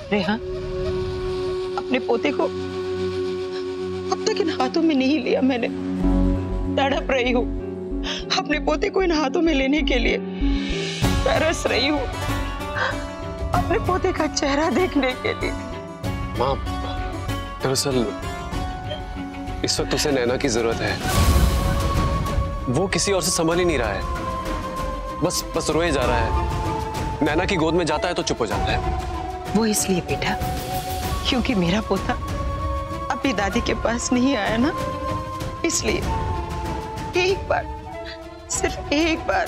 रेहान, अपने पोते को अब तक इन हाथों में नहीं लिया मैंने। तड़प रही हूँ अपने पोते को इन हाथों में लेने के लिए, तरस रही हूँ अपने पोते का चेहरा देखने के लिए। माँ, दरअसल इस वक्त उसे नैना की जरूरत है। वो किसी और से संभल ही नहीं रहा है, बस रोए जा रहा है। नैना की गोद में जाता है तो चुप हो जाता है। वो इसलिए बेटा क्योंकि मेरा पोता अपनी दादी के पास नहीं आया ना, इसलिए। एक बार, सिर्फ एक बार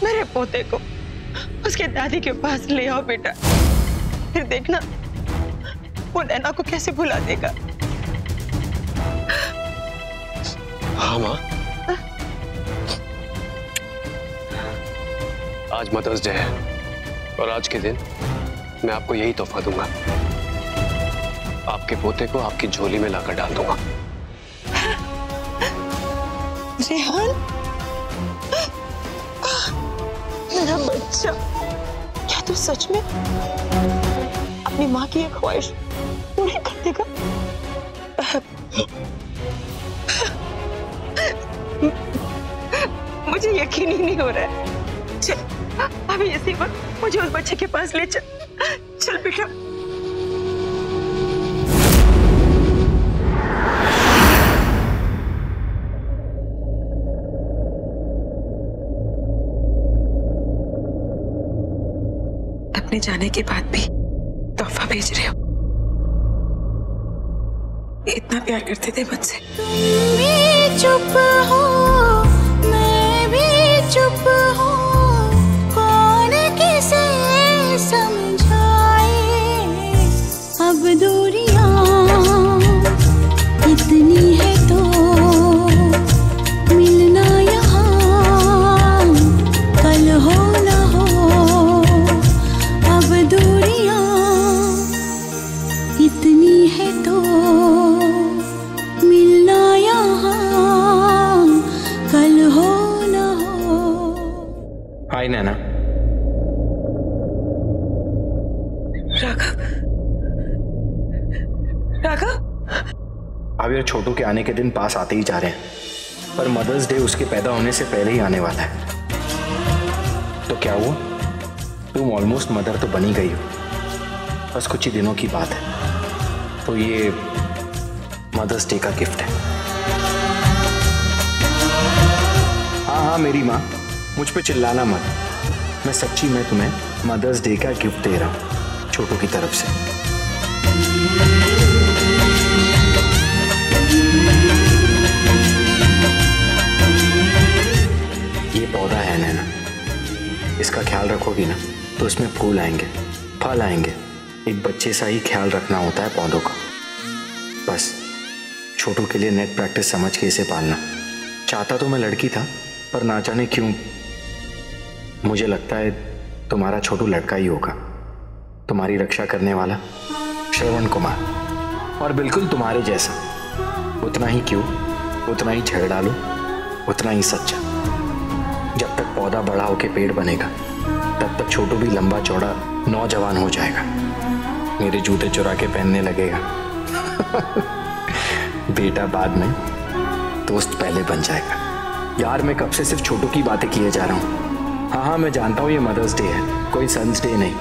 मेरे पोते को उसके दादी के पास ले आओ बेटा, फिर देखना वो नैना को कैसे भुला देगा। हाँ माँ, आज मदर्स डे है और आज के दिन मैं आपको यही तोहफा दूंगा। आपके पोते को आपकी झोली में लाकर डाल दूंगा। रेहान, मेरा बच्चा, क्या तू सच में अपनी माँ की एक ख्वाहिश पूरी कर देगा? मुझे यकीन ही नहीं हो रहा है। चल अभी इसी वक्त मुझे उस बच्चे के पास ले चल। चल बेटा। अपने जाने के बाद भी तोहफा भेज रहे हो। इतना प्यार करते थे मुझसे। तुम भी चुप हो, मैं भी चुप हूँ, कौन किसे समझाए। अब दूरियां इतनी है तो मिलना यहाँ कल हो न हो। अब दूरियां इतनी है तो मिलना यहाँ कल हो न हो। हाय नैना। राघव, राघव। अब यार छोटू के आने के दिन पास आते ही जा रहे हैं, पर मदर्स डे उसके पैदा होने से पहले ही आने वाला है। तो क्या हुआ, तुम ऑलमोस्ट मदर तो बनी गई हो, बस कुछ ही दिनों की बात है। तो ये मदर्स डे का गिफ्ट है। हाँ हाँ मेरी माँ, मुझ पे चिल्लाना मत। मैं सच्ची में तुम्हें मदर्स डे का गिफ्ट दे रहा हूँ छोटू की तरफ से। ये पौधा है नैना, इसका ख्याल रखोगी ना तो इसमें फूल आएंगे, फल आएंगे। एक बच्चे सा ही ख्याल रखना होता है पौधों का। बस छोटू के लिए नेट प्रैक्टिस समझ के इसे पालना। चाहता तो मैं लड़की था, पर ना जाने क्यों मुझे लगता है तुम्हारा छोटू लड़का ही होगा। तुम्हारी रक्षा करने वाला श्रवण कुमार, और बिल्कुल तुम्हारे जैसा। उतना ही क्यों, उतना ही झगड़ालू, उतना ही सच्चा। जब तक पौधा बड़ा होके पेड़ बनेगा, तब तक छोटू भी लंबा चौड़ा नौजवान हो जाएगा, मेरे जूते चुरा के पहनने लगेगा। बेटा बाद में, दोस्त पहले बन जाएगा। यार मैं कब से सिर्फ छोटू की बातें किए जा रहा हूँ। हाँ हाँ मैं जानता हूँ ये मदर्स डे है, कोई सन्स डे नहीं।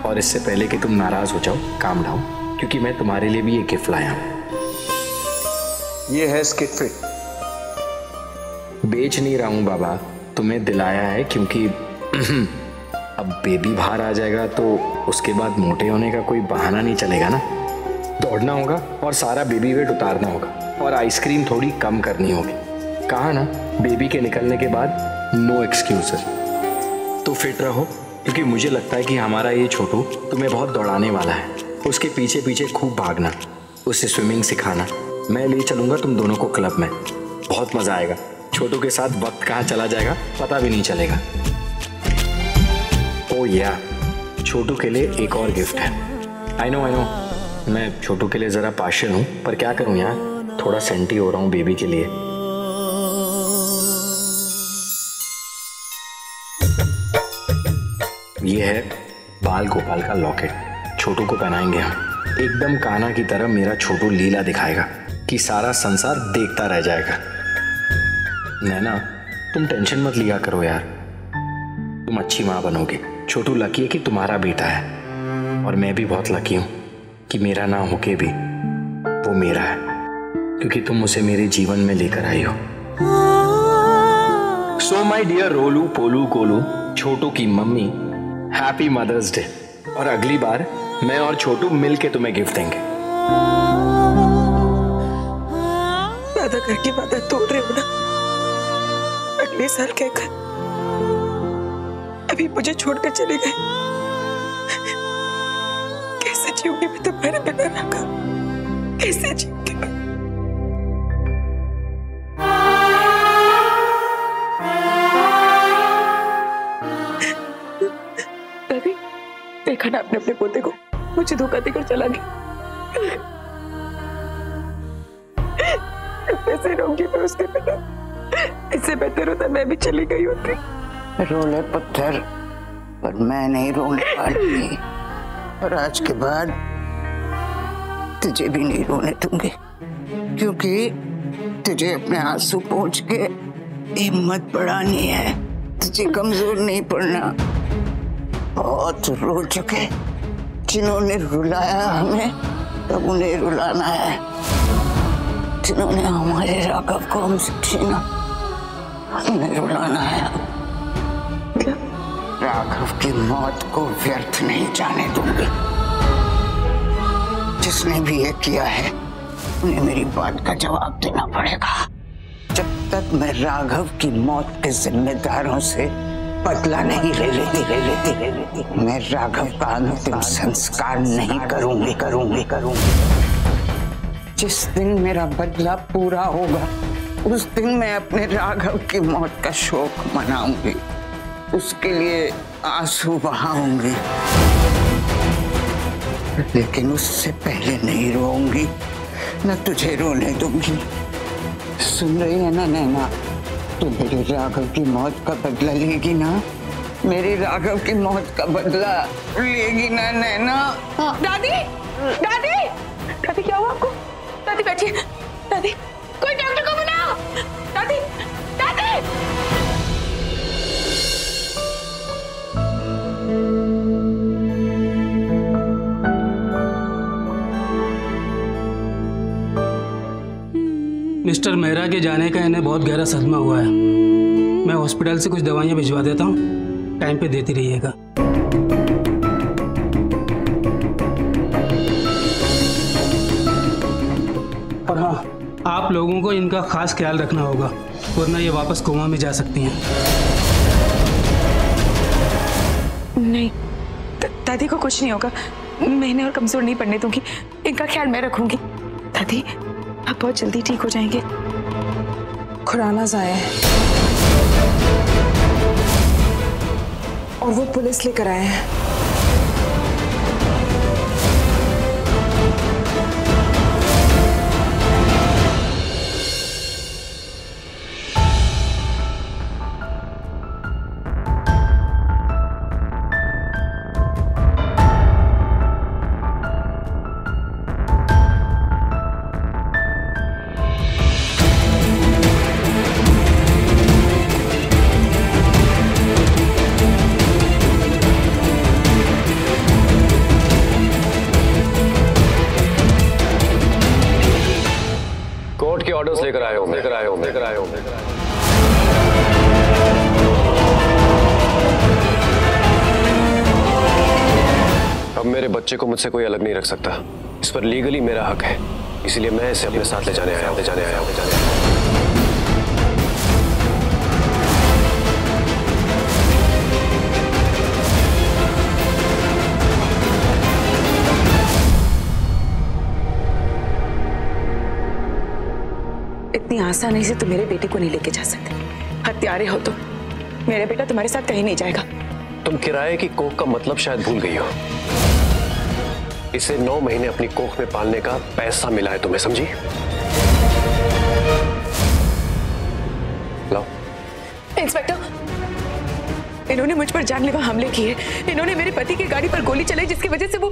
और इससे पहले कि तुम नाराज हो जाओ, काम डाउन, क्योंकि मैं तुम्हारे लिए भी ये गिफ्ट लाया हूँ। ये है स्किट फिट। बेच नहीं रहा हूँ बाबा, तुम्हें दिलाया है क्योंकि अब बेबी बाहर आ जाएगा तो उसके बाद मोटे होने का कोई बहाना नहीं चलेगा ना। दौड़ना होगा और सारा बेबी वेट उतारना होगा, और आइसक्रीम थोड़ी कम करनी होगी। कहा ना, बेबी के निकलने के बाद नो एक्सक्यूजेस। तो फिट रहो, क्योंकि मुझे लगता है कि हमारा ये छोटू तुम्हें बहुत दौड़ाने वाला है। उसके पीछे पीछे खूब भागना, उसे स्विमिंग सिखाना। मैं ले चलूँगा तुम दोनों को क्लब में, बहुत मज़ा आएगा। छोटू के साथ वक्त कहाँ चला जाएगा पता भी नहीं चलेगा। ओ या, छोटू के लिए एक और गिफ्ट है। आई नो मैं छोटू के लिए ज़रा पार्शियल हूँ, पर क्या करूँ यार, थोड़ा सेंटी हो रहा हूँ बेबी के लिए। ये है बाल गोपाल का लॉकेट छोटू को पहनाएंगे हम। एकदम कान्हा की तरह मेरा छोटू लीला दिखाएगा कि सारा संसार देखता रह जाएगा। नैना, तुम टेंशन मत लिया करो यार, तुम अच्छी माँ बनोगे। छोटू लकी है कि तुम्हारा बेटा है, और मैं भी बहुत लकी हूं कि मेरा ना होके भी वो मेरा है, क्योंकि तुम उसे मेरे जीवन में लेकर आई हो। सो माय डियर रोलू पोलू गोलू, छोटू की मम्मी, हैप्पी मदर्स डे। और अगली बार मैं और छोटू मिलके तुम्हें गिफ्ट देंगे। वादा करके वादा तोड़ रहे हो ना? अगले साल कहकर अभी मुझे छोड़कर चले गए। कैसे जीऊंगी मैं तुम्हारे बिना राघव? कैसे जीऊंगी मैं? दादी, देखा ना आपने अपने पोते को, मुझे धोखा देकर चला गया। कैसे रहूंगी मैं उसके बिना? इससे बेहतर होता मैं भी चली गई होती। रोले पत्थर, पर मैं नहीं रोने वाली। और आज के बाद तुझे भी नहीं रोने दूंगी, क्योंकि तुझे अपने आंसू पोंछ के हिम्मत बढ़ानी है। तुझे कमजोर नहीं पड़ना। बहुत रो चुके, जिन्होंने रुलाया हमें, तब उन्हें रुलाना है। जिन्होंने हमारे राघव को हमसे छीना, उन्हें रुलाना है। राघव की मौत को व्यर्थ नहीं जाने दूंगी। जिसने भी ये किया है, उन्हें मेरी बात का जवाब देना पड़ेगा। जब तक मैं राघव की मौत के जिम्मेदारों से बदला नहीं ले लेती, मैं राघव का अंतिम संस्कार नहीं करूंगी। जिस दिन मेरा बदला पूरा होगा, उस दिन मैं अपने राघव की मौत का शोक मनाऊंगी। उसके लिए आंसू बहाऊंगी, लेकिन उससे पहले नहीं रोऊंगी, न तुझे रोने दूंगी। सुन रही है ना नैना? तू मेरे राघव की मौत का बदला लेगी ना? मेरे राघव की मौत का बदला लेगी ना नैना? दादी, दादी, दादी क्या हुआ आपको? दादी बैठिए। दादी, कोई डॉक्टर को बुलाओ। दादी, दादी। मिस्टर मेहरा के जाने का इन्हें बहुत गहरा सदमा हुआ है। मैं हॉस्पिटल से कुछ दवाइयाँ भिजवा देता हूँ, टाइम पे देती रहिएगा। और हाँ, आप लोगों को इनका खास ख्याल रखना होगा, वरना ये वापस कोमा में जा सकती हैं। नहीं, दादी को कुछ नहीं होगा। मैं इन्हें और कमजोर नहीं पड़ने दूंगी। इनका ख्याल मैं रखूंगी। दादी, आप बहुत जल्दी ठीक हो जाएंगे। खुराना जाया है और वो पुलिस लेकर आए हैं। ऑर्डर्स लेकर आए हो। अब मेरे बच्चे को मुझसे कोई अलग नहीं रख सकता। इस पर लीगली मेरा हक है, इसलिए मैं इसे अपने साथ ले जाने आया हूं। इतनी आसानी से तुम मेरे बेटे को नहीं लेके जा सकते। हत्यारे हो तो मेरा बेटा तुम्हारे साथ कहीं नहीं जाएगा। तुम किराए की कोख का मतलब शायद भूल गई हो। इसे 9 महीने अपनी कोख में पालने का पैसा मिला है तुम्हें, समझी? इन्होंने मुझ पर जानलेवा हमले किए। इन्होंने मेरे पति की गाड़ी पर गोली चलाई, जिसकी वजह से वो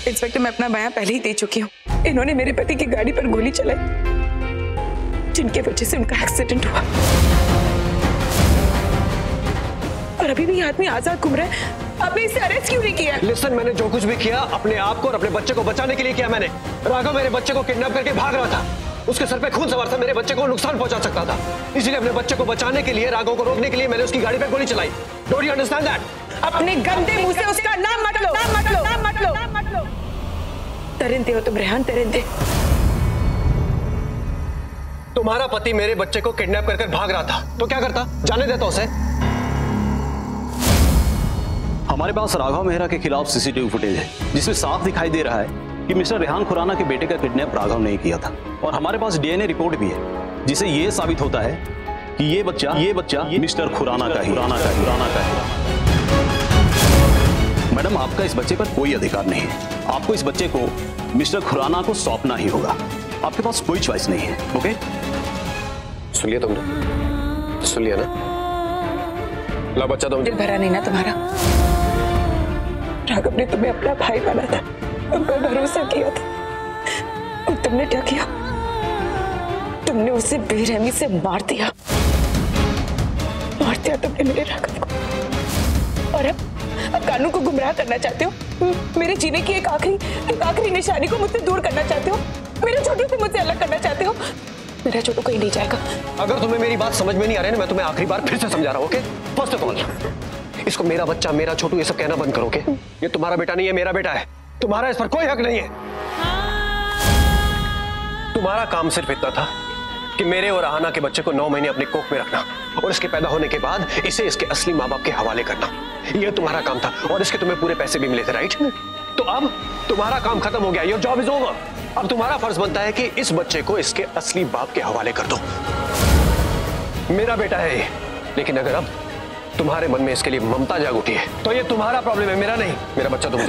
इंस्पेक्टर, मैं अपना बयान पहले ही दे चुकी हूँ। इन्होंने मेरे पति की गाड़ी पर गोली चलाई, जिनकी वजह से उनका एक्सीडेंट हुआ। और अभी भी ये आदमी आजाद घूम रहा है। आपने इसे अरेस्ट क्यों नहीं किया? लिसन, मैंने जो कुछ भी किया अपने आप को और अपने बच्चे को बचाने के लिए किया। मैंने राघव मेरे बच्चे को किडनैप करके भाग रहा था। उसके सर पे खून सवार था, मेरे बच्चे को नुकसान पहुंचा सकता था। इसलिए अपने बच्चे को बचाने के लिए, राघव को रोकने के लिए मैंने उसकी गाड़ी पे गोली चलाई। Don't you understand that? अपने गंदे मुंह से उसका नाम मत लो, नाम मत लो, नाम मत लो, नाम मत लो। दरिंदे हो तुम रेहान, दरिंदे। तुम्हारा पति मेरे बच्चे को किडनैप कर भाग रहा था, तो क्या करता? जाने देता उसे? हमारे पास राघव मेहरा के खिलाफ सीसीटीवी फुटेज है, जिसमें साफ दिखाई दे रहा है कि मिस्टर रेहान खुराना के बेटे का किडनैप राघव ने किया था। और हमारे पास डीएनए रिपोर्ट भी है, जिसे यह साबित होता है कि ये बच्चा मिस्टर खुराना का है। मैडम, आपका इस बच्चे पर कोई अधिकार नहीं है। आपको इस बच्चे को मिस्टर खुराना को सौंपना ही होगा। आपके पास कोई चॉइस नहीं है। ओके? सुन लिया तुमने? सुन लिया ना? ला बच्चा दो। दिल भरा नहीं ना तुम्हारा? राघव ने तुम्हें अपना भाई माना था, तुम पर भरोसा किया था, और तुमने क्या किया? तुमने उसे बेरहमी से मार दिया तुमने मेरे राघव को। और अब कानून को गुमराह करना चाहते हो। मेरे जीने की एक आखिरी निशानी को मुझसे दूर करना चाहते हो। मेरे छोटू से मुझसे अलग करना चाहते हो। मेरा छोटू कहीं नहीं जाएगा। अगर तुम्हें मेरी बात समझ में नहीं आ रही है ना, मैं तुम्हें आखिरी बार फिर से समझा रहा हूं। ओके? फर्स्ट ऑफ ऑल, इसको मेरा बच्चा, मेरा छोटू ये सब कहना बंद करो। ओके? ये तुम्हारा बेटा नहीं है, मेरा बेटा है। तुम्हारा इस पर कोई हक नहीं है। तुम्हारा काम सिर्फ इतना था कि मेरे और आहाना के बच्चे को 9 महीने अपने कोख में रखना, और इसके पैदा होने के बाद इसे इसके असली माँ बाप के हवाले करना। यह तुम्हारा काम था, और इसके तुम्हें पूरे पैसे भी मिले थे, राइट? तो अब तुम्हारा काम खत्म हो गया। Your job is over. अब तुम्हारा फर्ज बनता है कि इस बच्चे को इसके असली बाप के हवाले कर दो। मेरा बेटा है ये, लेकिन अगर अब तुम्हारे मन में इसके लिए ममता जाग उठी है, तो ये तुम्हारा प्रॉब्लम है, मेरा नहीं। मेरा बच्चा तुम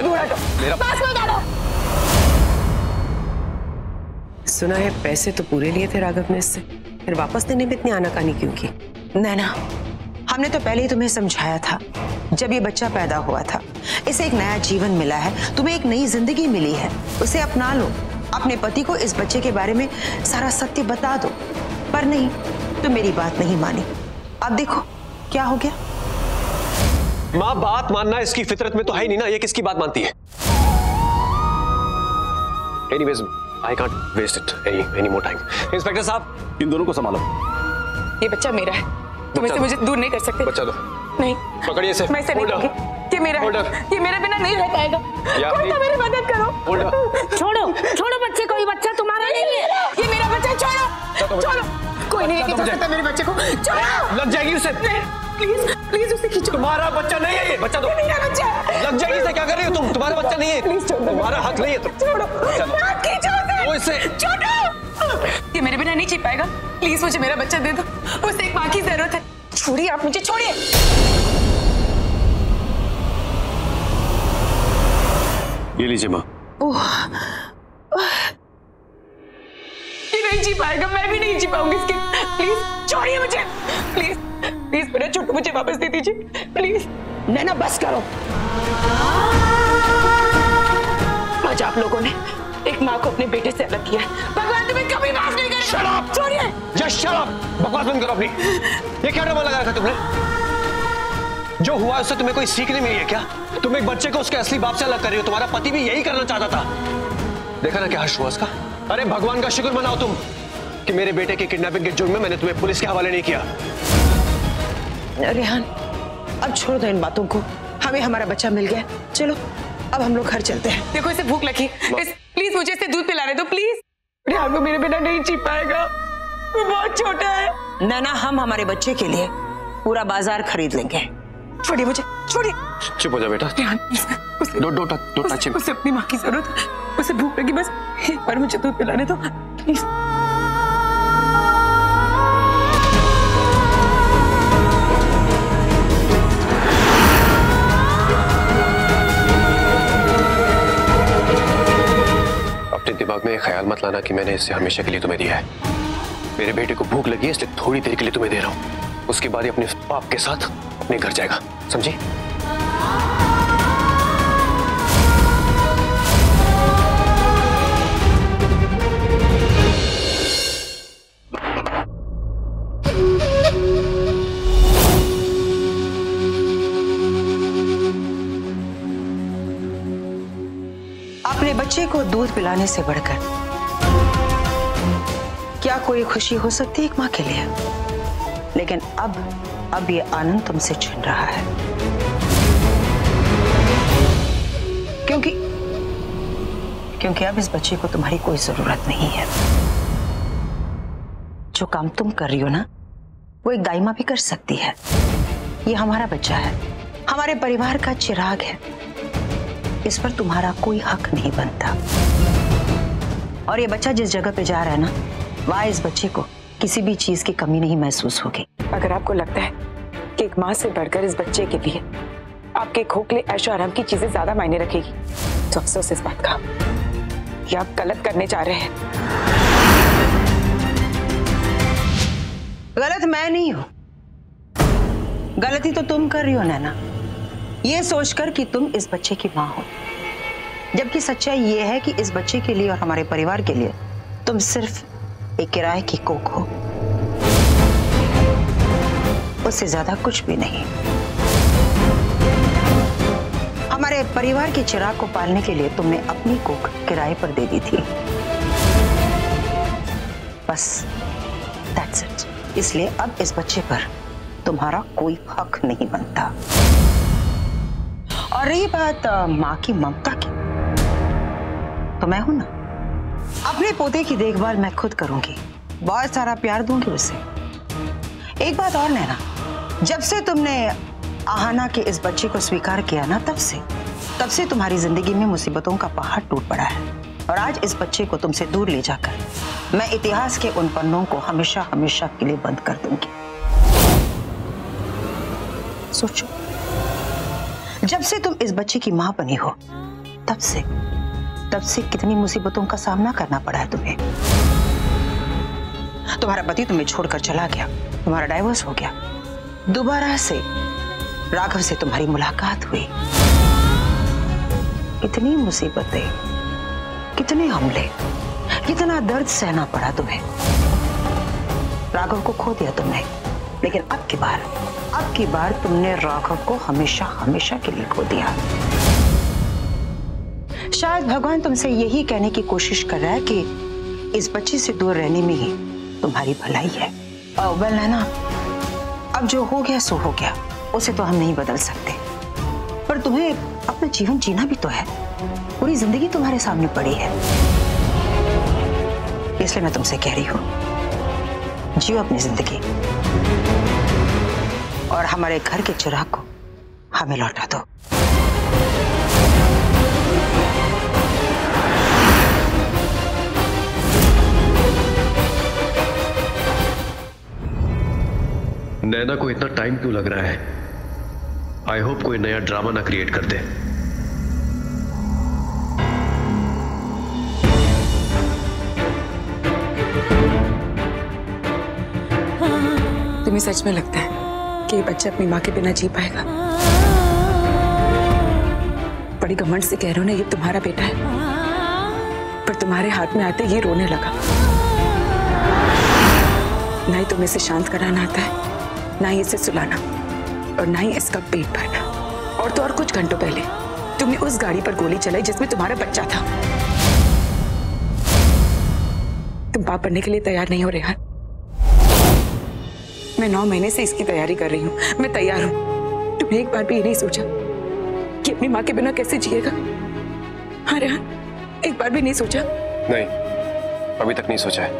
मेरा सुना है पैसे तो पूरे लिए थे राघव ने इससे, फिर वापस देने में इतनी आनाकानी क्यों की? नैना, हमने तो पहले ही तुम्हें समझाया था, जब ये बच्चा पैदा हुआ था, इसे एक नया जीवन मिला है, तुम्हें एक नई जिंदगी मिली है, उसे अपना लो। अपने पति को इस बच्चे के बारे में सारा सत्य बता दो। पर नहीं, तुम मेरी बात नहीं मानी। अब देखो क्या हो गया। माँ, बात मानना इसकी फितरत में तो है ही नहीं ना। ये किसकी बात मानती है? Anyways, I can't waste it any more time. Inspector साहब, इन दोनों को संभालो। ये बच्चा मेरा है, तुम इसे मुझे दूर नहीं कर सकते। बच्चा दो। नहीं, पकड़िए इसे। मैं इसे नहीं दूंगी। ये मेरा है, ये मेरे बिना नहीं रह पाएगा। कोई तो मेरी मदद करो। छोड़ो बच्चे को, ये बच्चा तुम्हारा नहीं है। ये मेरा बच्चा, छोड़ो। कोई नहीं लेके जा सकता मेरे बच्चे को। छोड़ो। लग जाएगी उसे। प्लीज उसे खींचो। तुम्हारा बच्चा नहीं है ये, बच्चा दो। मेरा बच्चा। लग जाएगी इसे, क्या कर रही हो तुम? तुम्हारा बच्चा नहीं है। प्लीज छोड़ो। तुम्हारा हक नहीं है। छोड़ो। खींचो इसे। छोड़ो। ये मेरे बिना नहीं जी पाएगा। प्लीज मुझे मेरा बच्चा दे दो, उसे एक माँ की जरूरत है। छोड़िए, आप मुझे छोड़िए। ये लीजिए माँ। ये नहीं जी पाएगा, मैं भी नहीं जी पाऊंगी इसके। प्लीज छोड़िए मुझे। प्लीज मेरा छोटू मुझे वापस दे दीजिए, प्लीज। नैना, बस करो। आज आप लोगों ने एक माँ को अपने बेटे से अलग किया है। भगवान तुम्हें कभी माफ नहीं करेगा। Shut up! छोड़िए। Just shut up! बकवास बंद करो अपनी। ये क्या ड्रामा लगा रखा तुमने? जो हुआ उससे तुम्हें कोई सीख नहीं मिली है क्या? तुम एक बच्चे को उसके असली बाप से अलग कर रही हो। तुम्हारा पति भी यही करना चाहता था। देखा ना क्या हर्ष हुआ उसका? अरे भगवान का शुक्र मनाओ तुम कि मेरे बेटे के किडनैपिंग के जुर्म में मैंने तुम्हें पुलिस के हवाले नहीं किया। रेहान, अब छोड़ दो इन बातों को। हमें हमारा बच्चा मिल गया, चलो अब हम लोग घर चलते हैं। देखो इसे भूख लगी, प्लीज मुझे इसे दूध पिलाने दो, प्लीज। रेहान को मेरे बिना नहीं जी पाएगा, वो बहुत छोटा है। नैना, हम हमारे बच्चे के लिए पूरा बाजार खरीद लेंगे। छोड़िए मुझे, छोड़िए। चुप हो जा बेटा। रेहान, उसे अपनी माँ की जरूरत, उसे भूख लगी, बस एक बार मुझे दूध पिलाने दो, प्लीज। अपने दिमाग में में ख्याल मत लाना कि मैंने इससे हमेशा के लिए तुम्हें दिया है। मेरे बेटे को भूख लगी है इसलिए थोड़ी देर के लिए तुम्हें दे रहा हूँ, उसके बाद ही अपने बाप के साथ अपने घर जाएगा, समझी? अपने बच्चे को दूध पिलाने से बढ़कर क्या कोई खुशी हो सकती है एक मां के लिए? लेकिन अब ये आनंद तुमसे छिन रहा है, क्योंकि अब इस बच्चे को तुम्हारी कोई जरूरत नहीं है। जो काम तुम कर रही हो ना, वो एक दाई मां भी कर सकती है। ये हमारा बच्चा है, हमारे परिवार का चिराग है, इस पर तुम्हारा कोई हक नहीं बनता। और ये बच्चा जिस जगह पे जा रहा है ना, वहां इस बच्चे को किसी भी चीज की कमी नहीं महसूस होगी। अगर आपको लगता है कि एक माँ से बढ़कर इस बच्चे के लिए आपके खोखले ऐशो आराम की चीजें ज्यादा मायने रखेगी, तो अफसोस इस बात का कि आप गलत करने जा रहे हैं। गलत मैं नहीं हूं, गलती तो तुम कर रही हो नैना, ये सोचकर कि तुम इस बच्चे की मां हो, जबकि सच्चाई ये है कि इस बच्चे के लिए और हमारे परिवार के लिए तुम सिर्फ एक किराए की कोख हो, उससे ज्यादा कुछ भी नहीं। हमारे परिवार के चिराग को पालने के लिए तुमने अपनी कोख किराए पर दे दी थी, बस दैट्स इट। इसलिए अब इस बच्चे पर तुम्हारा कोई हक नहीं बनता। और रही बात माँ की ममता की, तो मैं हूं ना, अपने पोते की देखभाल मैं खुद करूंगी, बहुत सारा प्यार दूंगी उसे। एक बात और नैना, जब से तुमने आहाना के इस बच्चे को स्वीकार किया ना, तब से तुम्हारी जिंदगी में मुसीबतों का पहाड़ टूट पड़ा है। और आज इस बच्चे को तुमसे दूर ले जाकर मैं इतिहास के उन पन्नों को हमेशा हमेशा के लिए बंद कर दूंगी। सोचो, जब से तुम इस बच्चे की मां बनी हो, तब से कितनी मुसीबतों का सामना करना पड़ा है तुम्हें। तुम्हारा पति तुम्हें छोड़कर चला गया, तुम्हारा डाइवोर्स हो गया, दोबारा से राघव से तुम्हारी मुलाकात हुई, कितनी मुसीबतें, कितने हमले, कितना दर्द सहना पड़ा तुम्हें। राघव को खो दिया तुमने, लेकिन अब की बार तुमने राघव को हमेशा हमेशा के लिए खो दिया। शायद भगवान तुमसे यही कहने की कोशिश कर रहा है कि इस बच्चे से दूर रहने में ही तुम्हारी भलाई है। वेल है ना, अब जो हो गया सो हो गया, उसे तो हम नहीं बदल सकते, पर तुम्हें अपना जीवन जीना भी तो है, पूरी जिंदगी तुम्हारे सामने पड़ी है। इसलिए मैं तुमसे कह रही हूं, जियो अपनी जिंदगी और हमारे घर के चिराग को हमें लौटा दो। नैना को इतना टाइम क्यों लग रहा है? आई होप कोई नया ड्रामा ना क्रिएट कर दे। तुम्हें सच में लगता है कि ये बच्चा अपनी माँ के बिना जी पाएगा? बड़ी घमंड से कह रहे हो ना, ये तुम्हारा बेटा है, पर तुम्हारे हाथ में आते ये रोने लगा। ना ही तुम्हें इसे शांत कराना आता है, ना ही इसे सुलाना, और ना ही इसका पेट भरना। और तो और कुछ घंटों पहले तुमने उस गाड़ी पर गोली चलाई जिसमें तुम्हारा बच्चा था। तुम पाप बनने के लिए तैयार नहीं हो रेहान। मैं 9 महीने से इसकी तैयारी कर रही हूँ, मैं तैयार हूँ। तुमने एक बार भी ये नहीं सोचा कि अपनी माँ के बिना कैसे जिएगा? हाँ रेहान, एक बार भी नहीं सोचा? नहीं, अभी तक नहीं सोचा है,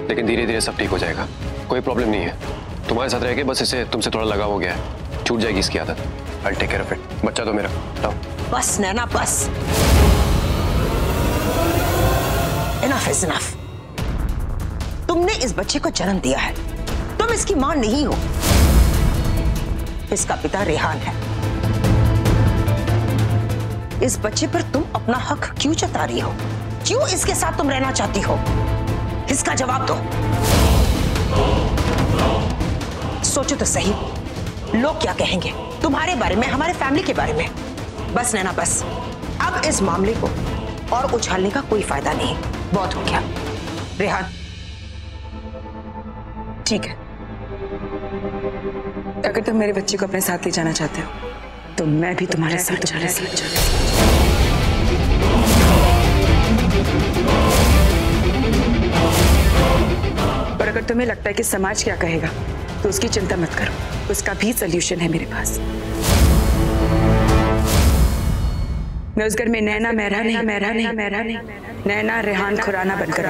लेकिन धीरे धीरे सब ठीक हो जाएगा, कोई प्रॉब्लम नहीं है। तुम्हारे साथ रह के बस इसे तुमसे थोड़ा लगाव हो गया है, छूट जाएगी इसकी आदत। I'll take care of it। बच्चा तो मेरा, लाओ। बस नैना बस, enough is enough। तुमने इस बच्चे को जन्म दिया है, तुम इसकी मां नहीं हो, इसका पिता रेहान है। इस बच्चे पर तुम अपना हक क्यों जता रही हो? क्यों इसके साथ तुम रहना चाहती हो? इसका जवाब दो। सोचो तो सही, लोग क्या कहेंगे तुम्हारे बारे में, हमारे फैमिली के बारे में। बस नैना बस, अब इस मामले को और उछालने का कोई फायदा नहीं। बहुत हो गया। रेहान, ठीक है, अगर तुम मेरे बच्चे को अपने साथ ले जाना चाहते हो तो मैं भी तुम्हारे साथ जाना। और अगर तुम्हें लगता है कि समाज क्या कहेगा तो उसकी चिंता मत करो, उसका भी सल्यूशन है मेरे पास। मैं उस घर में नैना मेहरा नहीं, नैना रेहान खुराना बनकर।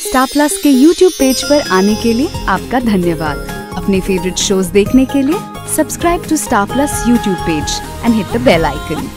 स्टार प्लस के YouTube पेज पर आने के लिए आपका धन्यवाद। अपने फेवरेट शोज देखने के लिए subscribe to Star Plus YouTube page and hit the bell icon.